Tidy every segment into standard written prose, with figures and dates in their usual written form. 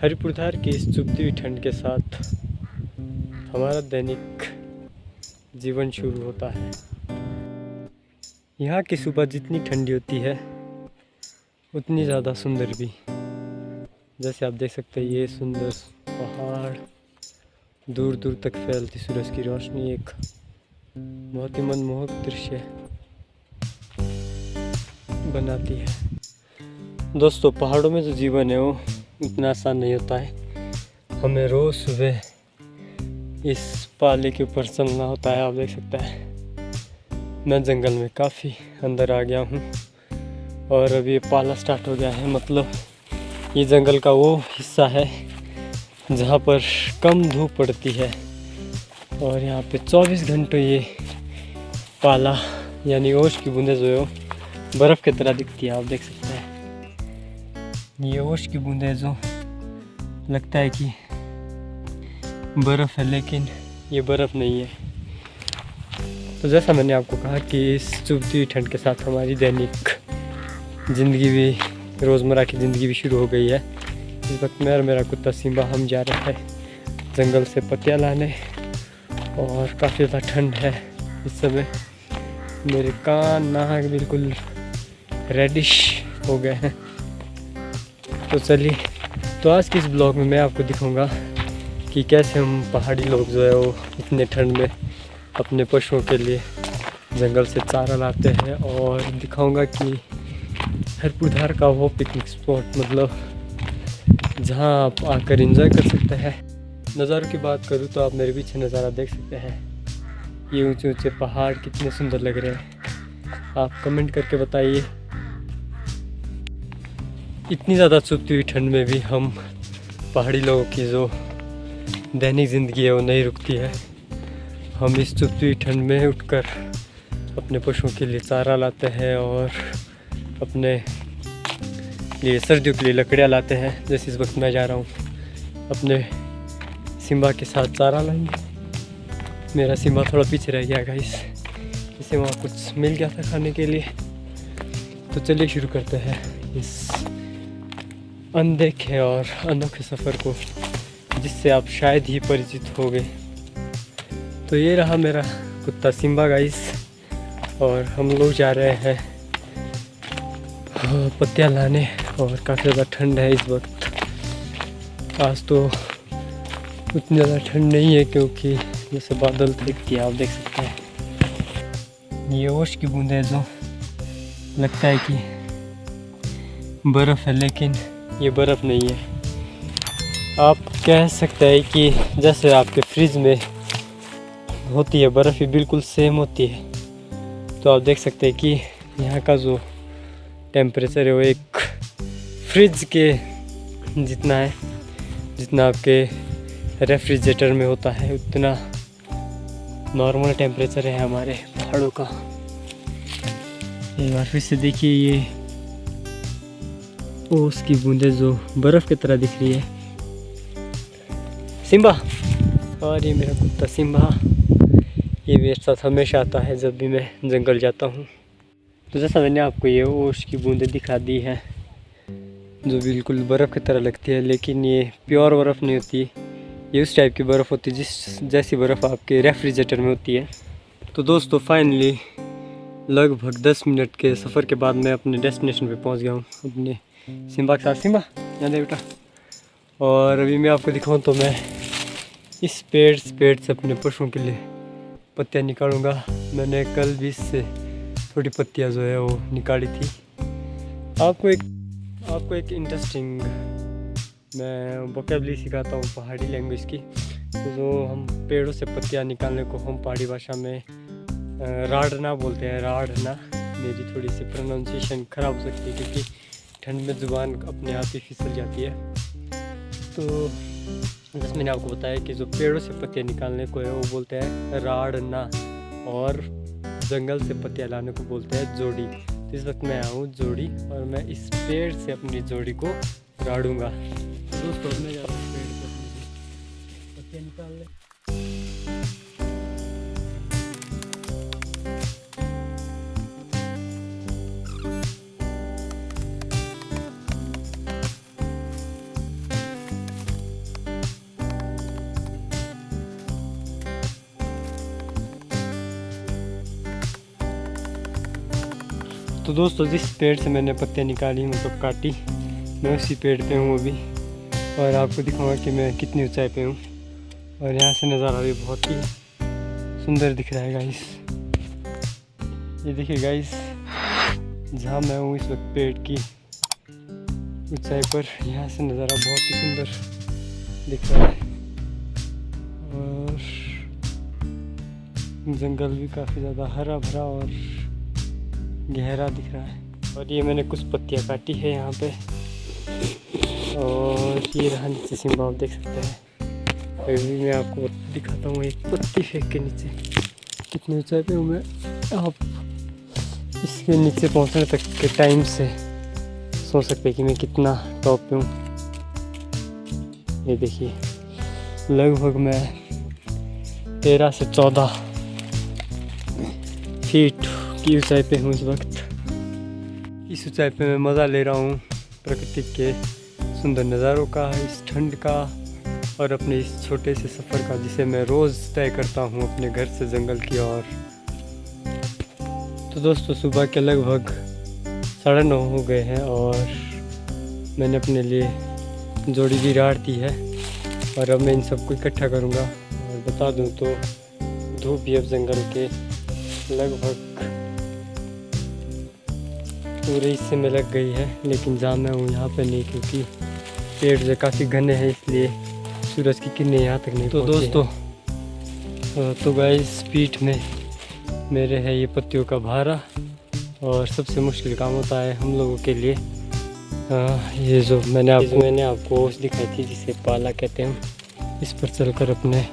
हरिपुरधार की इस चुभती हुई ठंड के साथ हमारा दैनिक जीवन शुरू होता है। यहाँ की सुबह जितनी ठंडी होती है उतनी ज़्यादा सुंदर भी। जैसे आप देख सकते हैं ये सुंदर पहाड़, दूर दूर तक फैलती सूरज की रोशनी, एक बहुत ही मनमोहक दृश्य बनाती है। दोस्तों, पहाड़ों में जो जीवन है वो इतना आसान नहीं होता है। हमें रोज़ सुबह इस पाले के ऊपर चलना होता है। आप देख सकते हैं मैं जंगल में काफ़ी अंदर आ गया हूँ और अभी ये पाला स्टार्ट हो गया है। मतलब ये जंगल का वो हिस्सा है जहाँ पर कम धूप पड़ती है और यहाँ पे 24 घंटे ये पाला यानी ओस की बूंदें जो है बर्फ़ की तरह दिखती है। आप देख सकते हैं ये ओस की बूंदें जो लगता है कि बर्फ़ है, लेकिन ये बर्फ़ नहीं है। तो जैसा मैंने आपको कहा कि इस चुभती हुई ठंड के साथ हमारी दैनिक ज़िंदगी भी, रोज़मर्रा की ज़िंदगी भी शुरू हो गई है। इस वक्त मैं और मेरा कुत्ता सिम्बा हम जा रहे हैं जंगल से पत्तियाँ लाने और काफ़ी ज़्यादा ठंड है इस समय। मेरे कान नाक बिल्कुल रेडिश हो गए हैं। तो चलिए, तो आज के इस ब्लॉग में मैं आपको दिखाऊंगा कि कैसे हम पहाड़ी लोग जो है वो इतने ठंड में अपने पशुओं के लिए जंगल से चारा लाते हैं, और दिखाऊंगा कि हरिपुरधार का वो पिकनिक स्पॉट, मतलब जहां आप आकर एंजॉय कर सकते हैं। नज़ारों की बात करूं तो आप मेरे पीछे नज़ारा देख सकते हैं। ये ऊंचे ऊंचे पहाड़ कितने सुंदर लग रहे हैं, आप कमेंट करके बताइए। इतनी ज़्यादा चुभती हुई ठंड में भी हम पहाड़ी लोगों की जो दैनिक ज़िंदगी है वो नहीं रुकती है। हम इस चुभती हुई ठंड में उठकर अपने पशुओं के लिए चारा लाते हैं और अपने लिए सर्दियों के लिए लकड़ियाँ लाते हैं। जैसे इस वक्त मैं जा रहा हूँ अपने सिम्बा के साथ चारा लाएंगे। मेरा सिम्बा थोड़ा पीछे रह गया गाइस, इसे वहाँ कुछ मिल गया था खाने के लिए। तो चलिए शुरू करते हैं इस अनदेखे और अनोखे सफ़र को, जिससे आप शायद ही परिचित होंगे। तो ये रहा मेरा कुत्ता सिम्बा गाइस, और हम लोग जा रहे हैं पत्तियाँ लाने, और काफ़ी ज़्यादा ठंड है इस वक्त। आज तो उतनी ज़्यादा ठंड नहीं है क्योंकि जैसे बादल दिखती है, आप देख सकते हैं ये ओस की बूंदें जो लगता है कि बर्फ़ है, लेकिन ये बर्फ़ नहीं है। आप कह सकते हैं कि जैसे आपके फ्रिज में होती है बर्फ़, ही बिल्कुल सेम होती है। तो आप देख सकते हैं कि यहाँ का जो टेम्परेचर है वो एक फ्रिज के जितना है, जितना आपके रेफ्रिजरेटर में होता है उतना नॉर्मल टेम्परेचर है हमारे पहाड़ों का। एक बार फिर से देखिए ये ओस की बूंदें जो बर्फ़ की तरह दिख रही है। सिम्बा, और ये मेरा कुत्ता सिम्बा, ये मेरे साथ हमेशा आता है जब भी मैं जंगल जाता हूँ। तो जैसा मैंने आपको ये ओस की बूंदें दिखा दी हैं जो बिल्कुल बर्फ़ की तरह लगती है, लेकिन ये प्योर बर्फ़ नहीं होती। ये उस टाइप की बर्फ़ होती है जैसी बर्फ़ आपके रेफ्रिजरेटर में होती है। तो दोस्तों, फाइनली लगभग 10 मिनट के सफ़र के बाद मैं अपने डेस्टिनेशन पे पहुंच गया हूँ अपने सिम्बा के साथ। सिम्बा यहाँ दे बेटा। और अभी मैं आपको दिखाऊं तो मैं इस पेड़ से अपने पशुओं के लिए पत्तियाँ निकालूंगा। मैंने कल भी इससे थोड़ी पत्तियाँ जो है वो निकाली थी। आपको एक इंटरेस्टिंग मैं वोकैबुलरी सिखाता हूँ पहाड़ी लैंग्वेज की। तो जो हम पेड़ों से पत्तियाँ निकालने को हम पहाड़ी भाषा में राड़ना बोलते हैं। राड़ना, मेरी थोड़ी सी प्रोनाउंसिएशन ख़राब हो सकती है क्योंकि ठंड में ज़ुबान अपने आप ही फिसल जाती है। तो जैसे मैंने आपको बताया कि जो पेड़ों से पत्तियाँ निकालने को है वो बोलते हैं राड़ना, और जंगल से पत्तियाँ लाने को बोलते हैं जोड़ी। तो इस वक्त मैं आया हूँ जोड़ी, और मैं इस पेड़ से अपनी जोड़ी को राड़ूंगा। दोस्तों, मैं जा रहा हूँ पेड़ से अपनी पत्तियाँ निकालने। तो दोस्तों जिस पेड़ से मैंने पत्तियाँ निकाली मतलब काटी, मैं उसी पेड़ पे हूँ अभी, और आपको दिखाऊंगा कि मैं कितनी ऊंचाई पे हूँ। और यहाँ से नज़ारा भी बहुत ही सुंदर दिख रहा है गाइस। ये देखिए गाइस, जहाँ मैं हूँ इस वक्त पेड़ की ऊंचाई पर, यहाँ से नज़ारा बहुत ही सुंदर दिख रहा है और जंगल भी काफ़ी ज़्यादा हरा भरा और गहरा दिख रहा है। और ये मैंने कुछ पत्तियाँ काटी है यहाँ पे, और ये रहा नीचे सिम्बा, आप देख सकते हैं। अभी मैं आपको दिखाता हूँ एक पत्ती फेंक के नीचे कितनी ऊंचाई पे हूँ मैं। आप इसके नीचे पहुँचने तक के टाइम से सोच सकते हैं कि मैं कितना टॉप पे हूँ। ये देखिए, लगभग मैं 13 से 14 फीट की ऊंचाई पे हूँ इस वक्त। इस ऊंचाई पे मैं मज़ा ले रहा हूँ प्रकृति के सुंदर नज़ारों का, इस ठंड का, और अपने इस छोटे से सफ़र का जिसे मैं रोज़ तय करता हूँ अपने घर से जंगल की ओर। तो दोस्तों सुबह के लगभग 9:30 हो गए हैं और मैंने अपने लिए जोड़ी भी राड़ दी है, और अब मैं इन सबको इकट्ठा करूँगा। और बता दूँ तो धूप भी अब जंगल के लगभग पूरे हिस्से में लग गई है, लेकिन जहाँ मैं हूँ यहाँ पे नहीं, क्योंकि पेड़ जो काफ़ी घने हैं इसलिए सूरज की किरणें यहाँ तक नहीं। तो दोस्तों तो गाइस, पीठ में मेरे है ये पत्तियों का भारा, और सबसे मुश्किल काम होता है हम लोगों के लिए ये जो मैंने आपको ओस दिखाई थी जिसे पाला कहते हैं, इस पर चलकर अपने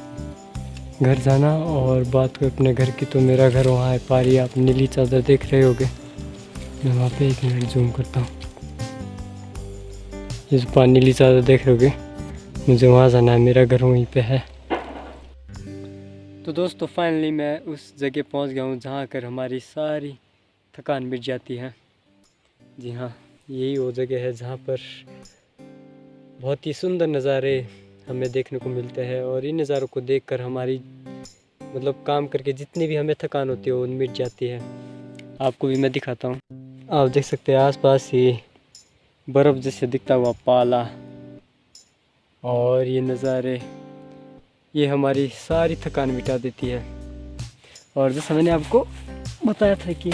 घर जाना। और बात कर अपने घर की, तो मेरा घर वहाँ है पारी, आप नीली चादर देख रहे होगे, मैं वहाँ पे 1 मिनट जूम करता हूँ। ये जो नीली चादर देख रहे होगे, मुझे वहाँ जाना है, मेरा घर वहीं पे है। तो दोस्तों फाइनली मैं उस जगह पहुँच गया हूँ जहाँ कर हमारी सारी थकान मिट जाती है। जी हाँ, यही वो जगह है जहाँ पर बहुत ही सुंदर नज़ारे हमें देखने को मिलते हैं, और इन नज़ारों को देखकर हमारी मतलब काम करके जितनी भी हमें थकान होती है वो मिट जाती है। आपको भी मैं दिखाता हूँ, आप देख सकते हैं आसपास ही बर्फ़ जैसे दिखता हुआ पाला, और ये नज़ारे ये हमारी सारी थकान मिटा देती है। और जैसा मैंने आपको बताया था कि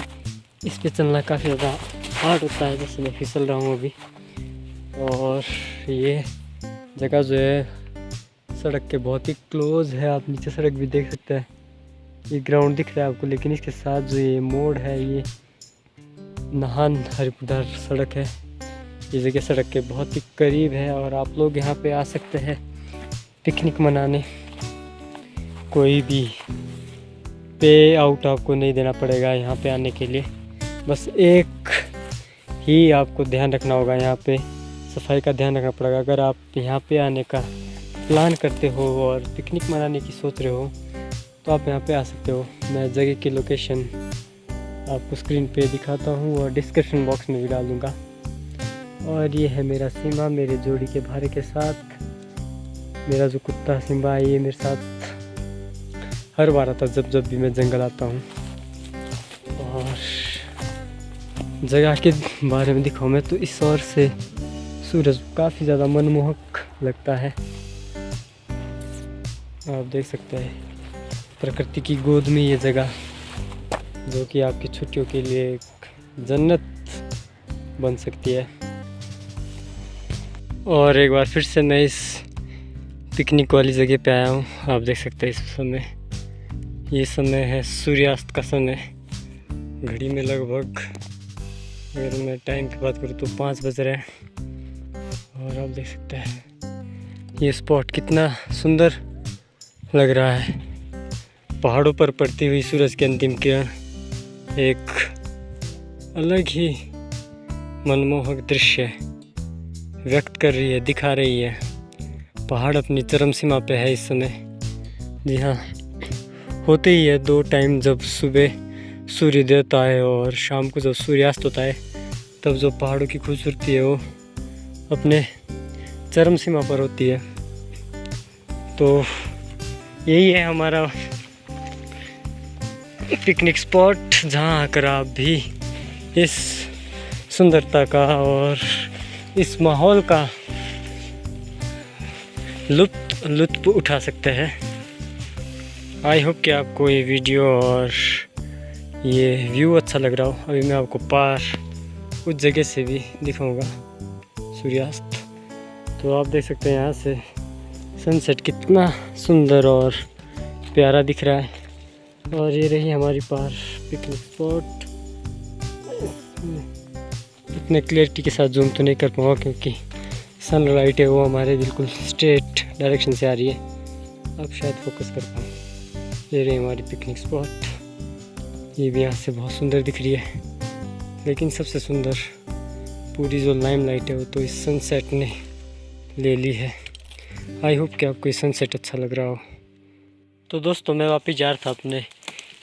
इस पे चलना काफ़ी ज़्यादा हार्ड होता है, जैसे मैं फिसल रहा हूँ अभी। और ये जगह जो है सड़क के बहुत ही क्लोज़ है, आप नीचे सड़क भी देख सकते हैं। ये ग्राउंड दिख रहा है आपको, लेकिन इसके साथ जो ये मोड़ है ये नाहन हरिपुर सड़क है। ये जगह सड़क के बहुत ही करीब है, और आप लोग यहाँ पे आ सकते हैं पिकनिक मनाने। कोई भी पे आउट आपको नहीं देना पड़ेगा यहाँ पे आने के लिए, बस एक ही आपको ध्यान रखना होगा, यहाँ पे सफाई का ध्यान रखना पड़ेगा। अगर आप यहाँ पे आने का प्लान करते हो और पिकनिक मनाने की सोच रहे हो तो आप यहाँ पे आ सकते हो। मैं जगह की लोकेशन आपको स्क्रीन पे दिखाता हूँ और डिस्क्रिप्शन बॉक्स में भी डाल दूँगा। और ये है मेरा सिम्बा मेरे जोड़ी के भारे के साथ। मेरा जो कुत्ता सिम्बा है ये मेरे साथ हर बार आता जब भी मैं जंगल आता हूँ। और जगह के बारे में दिखाऊँ मैं तो इस ओर से सूरज काफ़ी ज़्यादा मनमोहक लगता है, आप देख सकते हैं। प्रकृति की गोद में ये जगह जो कि आपकी छुट्टियों के लिए एक जन्नत बन सकती है। और एक बार फिर से मैं इस पिकनिक वाली जगह पे आया हूँ, आप देख सकते हैं। ये समय है सूर्यास्त का समय। घड़ी में लगभग अगर मैं टाइम की बात करूँ तो 5 बज रहे हैं। और आप देख सकते हैं ये स्पॉट कितना सुंदर लग रहा है। पहाड़ों पर पड़ती हुई सूरज की अंतिम किरण एक अलग ही मनमोहक दृश्य व्यक्त कर रही है, दिखा रही है। पहाड़ अपनी चरम सीमा पे है इस समय। जी हाँ, होते ही है 2 टाइम, जब सुबह सूर्योदय होता है और शाम को जब सूर्यास्त होता है, तब जो पहाड़ों की खूबसूरती है वो अपने चरम सीमा पर होती है। तो यही है हमारा पिकनिक स्पॉट, जहाँ आकर आप भी इस सुंदरता का और इस माहौल का लुत्फ उठा सकते हैं। आई होप कि आपको ये वीडियो और ये व्यू अच्छा लग रहा हो। अभी मैं आपको पार उस जगह से भी दिखाऊंगा सूर्यास्त। तो आप देख सकते हैं यहाँ से सनसेट कितना सुंदर और प्यारा दिख रहा है। और ये रही हमारी पार पिकनिक स्पॉट। इतने क्लियरिटी के साथ जूम तो नहीं कर पाऊँगा क्योंकि सनलाइट है वो हमारे बिल्कुल स्ट्रेट डायरेक्शन से आ रही है। अब शायद फोकस कर पाऊँ। ये रही हमारी पिकनिक स्पॉट। ये भी यहाँ से बहुत सुंदर दिख रही है, लेकिन सबसे सुंदर पूरी जो लाइमलाइट है वो तो इस सनसेट ने ले ली है। आई होप कि आपको ये सनसेट अच्छा लग रहा हो। तो दोस्तों मैं वापस जा रहा था अपने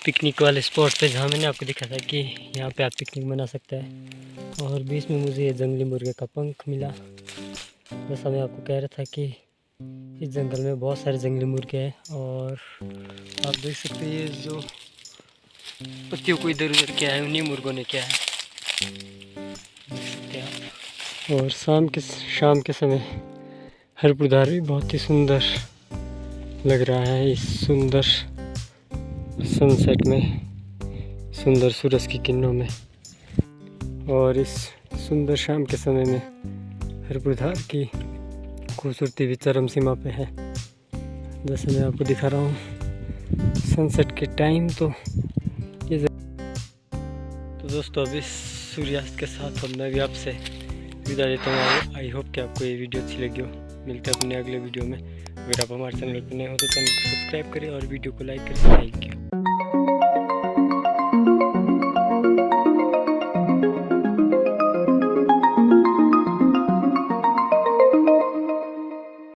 पिकनिक वाले स्पॉट पे, जहाँ मैंने आपको दिखा था कि यहाँ पे आप पिकनिक बना सकते हैं। और बीच में मुझे ये जंगली मुर्गे का पंख मिला। जैसा मैं आपको कह रहा था कि इस जंगल में बहुत सारे जंगली मुर्गे हैं। और आप देख सकते हैं ये जो पत्तियों को इधर उधर किया है उन्हीं मुर्गों ने किया है, देख सकते हैं आप। और शाम के समय हरिपुरधार भी बहुत ही सुंदर लग रहा है इस सुंदर सनसेट में, सुंदर सूरज की किरणों में। और इस सुंदर शाम के समय में हरिपुरधार की खूबसूरती भी चरम सीमा पे है। जैसे मैं आपको दिखा रहा हूँ सनसेट के टाइम तो ये तो दोस्तों अभी सूर्यास्त के साथ अब मैं भी आपसे विदा लेता हूँ। आई होप कि आपको ये वीडियो अच्छी लगी हो। मिलते हैं अपने अगले वीडियो में। अगर आप हमारे चैनल पर नए हो तो चैनल को सब्सक्राइब करें और वीडियो को लाइक करें। Thank you.